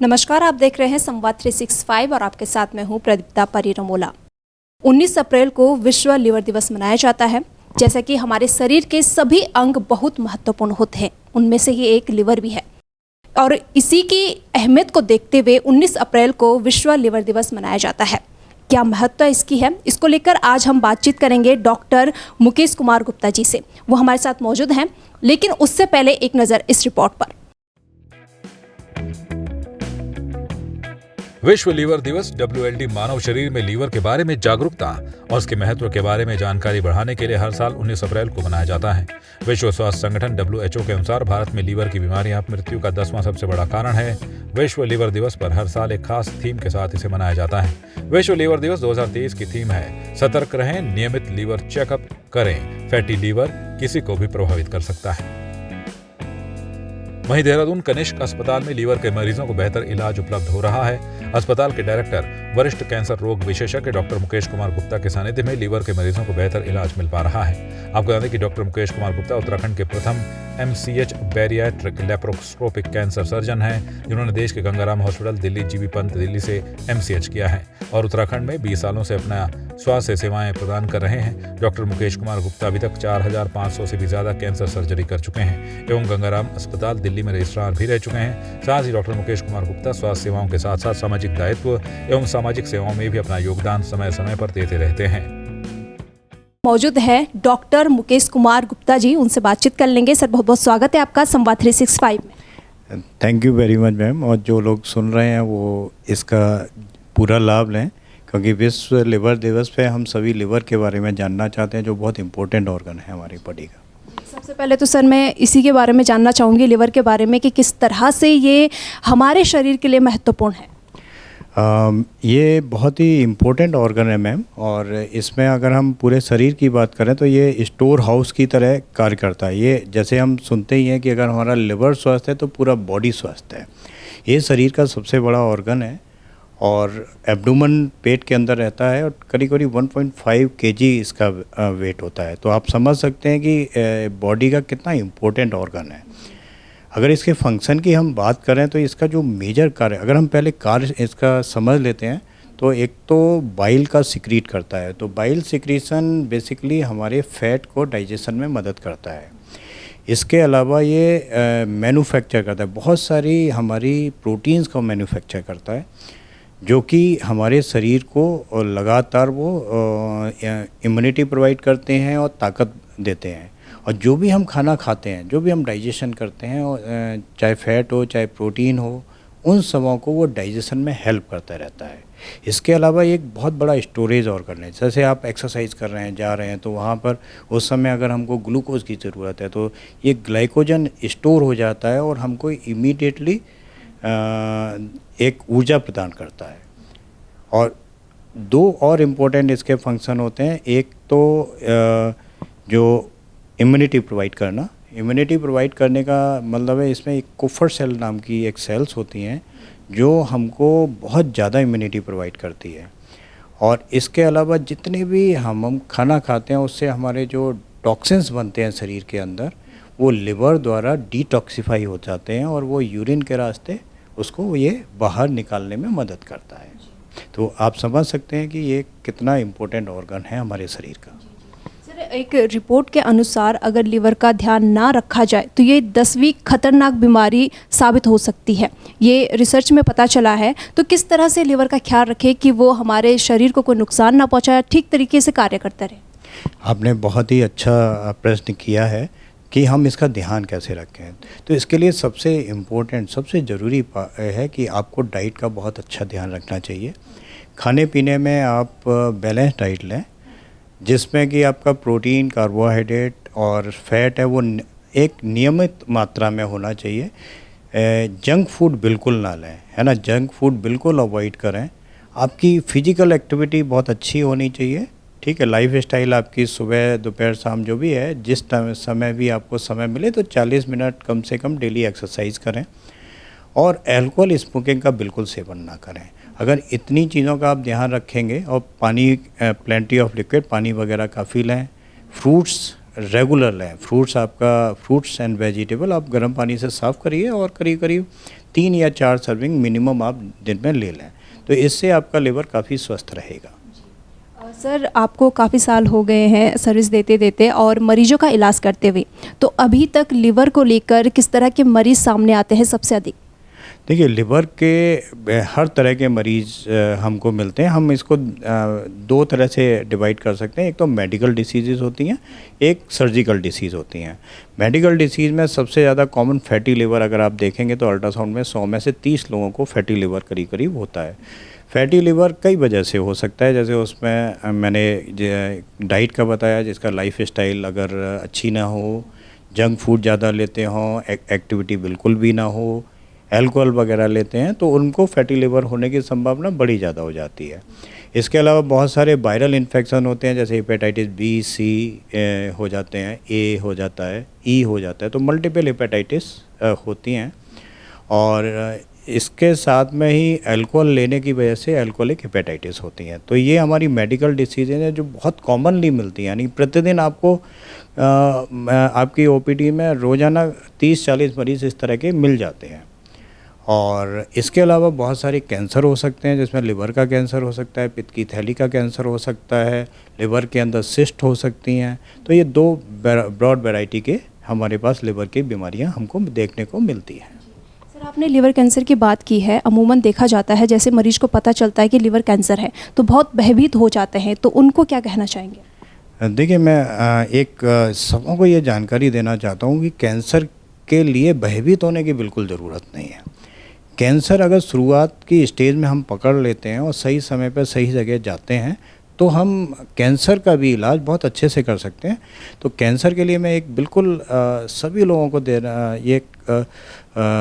नमस्कार, आप देख रहे हैं संवाद 365 और आपके साथ मैं हूं प्रदीप्ता परिरमोला। 19 अप्रैल को विश्व लिवर दिवस मनाया जाता है। जैसा कि हमारे शरीर के सभी अंग बहुत महत्वपूर्ण होते हैं, उनमें से ही एक लिवर भी है और इसी की अहमियत को देखते हुए 19 अप्रैल को विश्व लिवर दिवस मनाया जाता है। क्या महत्व इसकी है, इसको लेकर आज हम बातचीत करेंगे डॉक्टर मुकेश कुमार गुप्ता जी से। वो हमारे साथ मौजूद हैं, लेकिन उससे पहले एक नज़र इस रिपोर्ट पर। विश्व लीवर दिवस WLD मानव शरीर में लीवर के बारे में जागरूकता और उसके महत्व के बारे में जानकारी बढ़ाने के लिए हर साल 19 अप्रैल को मनाया जाता है। विश्व स्वास्थ्य संगठन WHO के अनुसार भारत में लीवर की बीमारियां मृत्यु का 10वां सबसे बड़ा कारण है। विश्व लीवर दिवस पर हर साल एक खास थीम के साथ इसे मनाया जाता है। विश्व लीवर दिवस 2023 की थीम है सतर्क रहें, नियमित लीवर चेकअप करें, फैटी लीवर किसी को भी प्रभावित कर सकता है। वहीं देहरादून कनिष्क अस्पताल में लीवर के मरीजों को बेहतर इलाज उपलब्ध हो रहा है। अस्पताल के डायरेक्टर वरिष्ठ कैंसर रोग विशेषज्ञ डॉक्टर मुकेश कुमार गुप्ता के सानिध्य में लीवर के मरीजों को बेहतर इलाज मिल पा रहा है। आपको बता दें कि डॉक्टर मुकेश कुमार गुप्ता उत्तराखंड के प्रथम MCH bariatric laparoscopic cancer surgeon हैं, जिन्होंने देश के गंगाराम हॉस्पिटल दिल्ली, जीबी पंत दिल्ली से MCH किया है और उत्तराखंड में 20 सालों से अपना स्वास्थ्य सेवाएं प्रदान कर रहे हैं। डॉक्टर मुकेश कुमार गुप्ता अभी तक 4500 से भी ज्यादा कैंसर सर्जरी कर चुके हैं एवं गंगाराम अस्पताल दिल्ली में रजिस्ट्रार भी रह चुके हैं। साथ ही डॉक्टर मुकेश कुमार गुप्ता स्वास्थ्य सेवाओं के साथ साथ सामाजिक दायित्व एवं सामाजिक सेवाओं में भी अपना योगदान समय समय पर देते रहते हैं। मौजूद है डॉक्टर मुकेश कुमार गुप्ता जी, उनसे बातचीत कर लेंगे। सर, बहुत बहुत स्वागत है आपका संवाद 365 में। Thank you very much ma'am. और जो लोग सुन रहे हैं वो इसका पूरा लाभ लें, क्योंकि विश्व लिवर दिवस पे हम सभी लिवर के बारे में जानना चाहते हैं, जो बहुत इंपॉर्टेंट ऑर्गन है हमारी बॉडी का। सबसे पहले तो सर मैं इसी के बारे में जानना चाहूँगी, लिवर के बारे में, कि किस तरह से ये हमारे शरीर के लिए महत्वपूर्ण है। ये बहुत ही इम्पोर्टेंट ऑर्गन है मैम, और इसमें अगर हम पूरे शरीर की बात करें तो ये स्टोर हाउस की तरह कार्य करता है। ये जैसे हम सुनते ही हैं कि अगर हमारा लिवर स्वस्थ है तो पूरा बॉडी स्वस्थ है। ये शरीर का सबसे बड़ा ऑर्गन है और एब्डोमेन पेट के अंदर रहता है और करीब करीब 1.5 kg इसका वेट होता है। तो आप समझ सकते हैं कि बॉडी का कितना इम्पोर्टेंट ऑर्गन है। अगर इसके फंक्शन की हम बात करें तो इसका जो मेजर कार्य, अगर हम पहले कार्य इसका समझ लेते हैं तो एक तो बाइल का सिक्रीट करता है। तो बाइल सिक्रीशन बेसिकली हमारे फैट को डाइजेशन में मदद करता है। इसके अलावा ये मैन्युफैक्चर करता है, बहुत सारी हमारी प्रोटीन्स को मैन्युफैक्चर करता है, जो कि हमारे शरीर को लगातार वो इम्यूनिटी प्रोवाइड करते हैं और ताकत देते हैं। और जो भी हम खाना खाते हैं, जो भी हम डाइजेशन करते हैं, चाहे फैट हो चाहे प्रोटीन हो, उन सबों को वो डाइजेशन में हेल्प करता रहता है। इसके अलावा एक बहुत बड़ा स्टोरेज ऑर्गन है। जैसे आप एक्सरसाइज कर रहे हैं, जा रहे हैं, तो वहाँ पर उस समय अगर हमको ग्लूकोज की ज़रूरत है तो ये ग्लाइकोजन स्टोर हो जाता है और हमको इमीडिएटली एक ऊर्जा प्रदान करता है। और दो और इम्पोर्टेंट इसके फंक्शन होते हैं। एक तो जो इम्यूनिटी प्रोवाइड करना, इम्यूनिटी प्रोवाइड करने का मतलब है इसमें एक कोफर सेल नाम की एक सेल्स होती हैं जो हमको बहुत ज़्यादा इम्यूनिटी प्रोवाइड करती है। और इसके अलावा जितने भी हम खाना खाते हैं उससे हमारे जो टॉक्सिन्स बनते हैं शरीर के अंदर, वो लिवर द्वारा डिटॉक्सिफाई हो जाते हैं और वो यूरिन के रास्ते उसको ये बाहर निकालने में मदद करता है। तो आप समझ सकते हैं कि ये कितना इम्पोर्टेंट ऑर्गन है हमारे शरीर का। एक रिपोर्ट के अनुसार अगर लिवर का ध्यान ना रखा जाए तो ये 10वीं खतरनाक बीमारी साबित हो सकती है, ये रिसर्च में पता चला है। तो किस तरह से लिवर का ख्याल रखें कि वो हमारे शरीर को कोई नुकसान ना पहुंचाए, ठीक तरीके से कार्य करता रहे। आपने बहुत ही अच्छा प्रश्न किया है कि हम इसका ध्यान कैसे रखें। तो इसके लिए सबसे इम्पोर्टेंट, सबसे ज़रूरी है कि आपको डाइट का बहुत अच्छा ध्यान रखना चाहिए। खाने पीने में आप बैलेंस डाइट लें, जिसमें कि आपका प्रोटीन, कार्बोहाइड्रेट और फैट है वो एक नियमित मात्रा में होना चाहिए। जंक फूड बिल्कुल ना लें, है ना। जंक फूड बिल्कुल अवॉइड करें। आपकी फ़िज़िकल एक्टिविटी बहुत अच्छी होनी चाहिए, ठीक है। लाइफ स्टाइल आपकी सुबह दोपहर शाम जो भी है, जिस समय भी आपको समय मिले तो 40 मिनट कम से कम डेली एक्सरसाइज करें। और अल्कोहल स्मोकिंग का बिल्कुल सेवन ना करें। अगर इतनी चीज़ों का आप ध्यान रखेंगे, और पानी, प्लेंटी ऑफ लिक्विड, पानी वगैरह काफ़ी लें। फ्रूट्स रेगुलर लें। फ्रूट्स एंड वेजिटेबल आप गर्म पानी से साफ़ करिए और करीब करीब 3 या 4 सर्विंग मिनिमम आप दिन में ले लें, तो इससे आपका लिवर काफ़ी स्वस्थ रहेगा। सर, आपको काफ़ी साल हो गए हैं सर्विस देते देते और मरीजों का इलाज करते हुए, तो अभी तक लिवर को लेकर किस तरह के मरीज़ सामने आते हैं सबसे अधिक? देखिए, लिवर के हर तरह के मरीज़ हमको मिलते हैं। हम इसको 2 तरह से डिवाइड कर सकते हैं। एक तो मेडिकल डिसीज़ेज़ होती हैं, एक सर्जिकल डिसीज़ होती हैं। मेडिकल डिसीज़ में सबसे ज़्यादा कॉमन फैटी लिवर अगर आप देखेंगे तो अल्ट्रासाउंड में 100 में से 30 लोगों को फैटी लिवर करीब करीब होता है। फैटी लिवर कई वजह से हो सकता है, जैसे उसमें मैंने डाइट का बताया, जिसका लाइफ स्टाइल अगर अच्छी ना हो, जंक फूड ज़्यादा लेते हों, एक्टिविटी बिल्कुल भी ना हो, अल्कोहल वगैरह लेते हैं, तो उनको फैटी लिवर होने की संभावना बड़ी ज़्यादा हो जाती है। इसके अलावा बहुत सारे वायरल इन्फेक्शन होते हैं, जैसे हेपेटाइटिस बी, सी हो जाते हैं, ए हो जाता है, ई हो जाता है, तो मल्टीपल हेपेटाइटिस होती हैं। और इसके साथ में ही अल्कोहल लेने की वजह से अल्कोहलिक हेपेटाइटिस होती हैं। तो ये हमारी मेडिकल डिसीज़ हैं जो बहुत कॉमनली मिलती हैं, यानी प्रतिदिन आपको आपकी ओपीडी में रोज़ाना 30-40 मरीज़ इस तरह के मिल जाते हैं। और इसके अलावा बहुत सारे कैंसर हो सकते हैं, जिसमें लिवर का कैंसर हो सकता है, पित्त की थैली का कैंसर हो सकता है, लिवर के अंदर सिस्ट हो सकती हैं। तो ये 2 ब्रॉड वैरायटी के हमारे पास लिवर की बीमारियां हमको देखने को मिलती हैं। सर, आपने लिवर कैंसर की बात की है। अमूमन देखा जाता है जैसे मरीज को पता चलता है कि लिवर कैंसर है तो बहुत भयभीत हो जाते हैं, तो उनको क्या कहना चाहेंगे? देखिए, मैं सबों को ये जानकारी देना चाहता हूँ कि कैंसर के लिए भयभीत होने की बिल्कुल ज़रूरत नहीं है। कैंसर अगर शुरुआत की स्टेज में हम पकड़ लेते हैं और सही समय पर सही जगह जाते हैं तो हम कैंसर का भी इलाज बहुत अच्छे से कर सकते हैं। तो कैंसर के लिए मैं एक बिल्कुल सभी लोगों को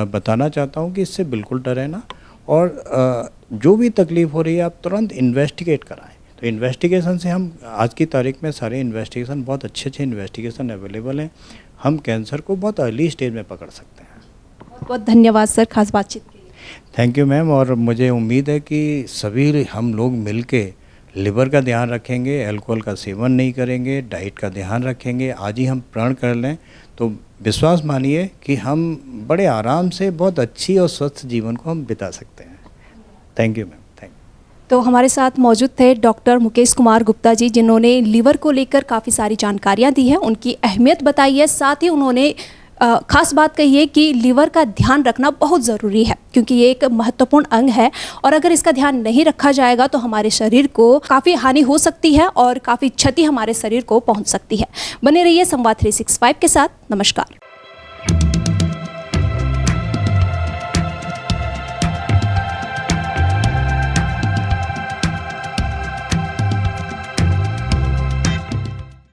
बताना चाहता हूँ कि इससे बिल्कुल डरे ना, और जो भी तकलीफ़ हो रही है आप तुरंत इन्वेस्टिगेट कराएं। तो इन्वेस्टिगेशन से हम आज की तारीख में सारे इन्वेस्टिगेशन, बहुत अच्छे इन्वेस्टिगेशन अवेलेबल हैं, हम कैंसर को बहुत अर्ली स्टेज में पकड़ सकते हैं। बहुत बहुत धन्यवाद सर खास बातचीत के लिए। थैंक यू मैम, और मुझे उम्मीद है कि सभी हम लोग मिलके लिवर का ध्यान रखेंगे, अल्कोहल का सेवन नहीं करेंगे, डाइट का ध्यान रखेंगे, आज ही हम प्रण कर लें तो विश्वास मानिए कि हम बड़े आराम से बहुत अच्छी और स्वस्थ जीवन को हम बिता सकते हैं। Thank you ma'am. तो हमारे साथ मौजूद थे डॉक्टर मुकेश कुमार गुप्ता जी, जिन्होंने लिवर को लेकर काफ़ी सारी जानकारियाँ दी हैं, उनकी अहमियत बताई है, साथ ही उन्होंने खास बात कही है कि लिवर का ध्यान रखना बहुत ज़रूरी है, क्योंकि ये एक महत्वपूर्ण अंग है और अगर इसका ध्यान नहीं रखा जाएगा तो हमारे शरीर को काफ़ी हानि हो सकती है और काफ़ी क्षति हमारे शरीर को पहुंच सकती है। बने रहिए संवाद 365 के साथ। नमस्कार।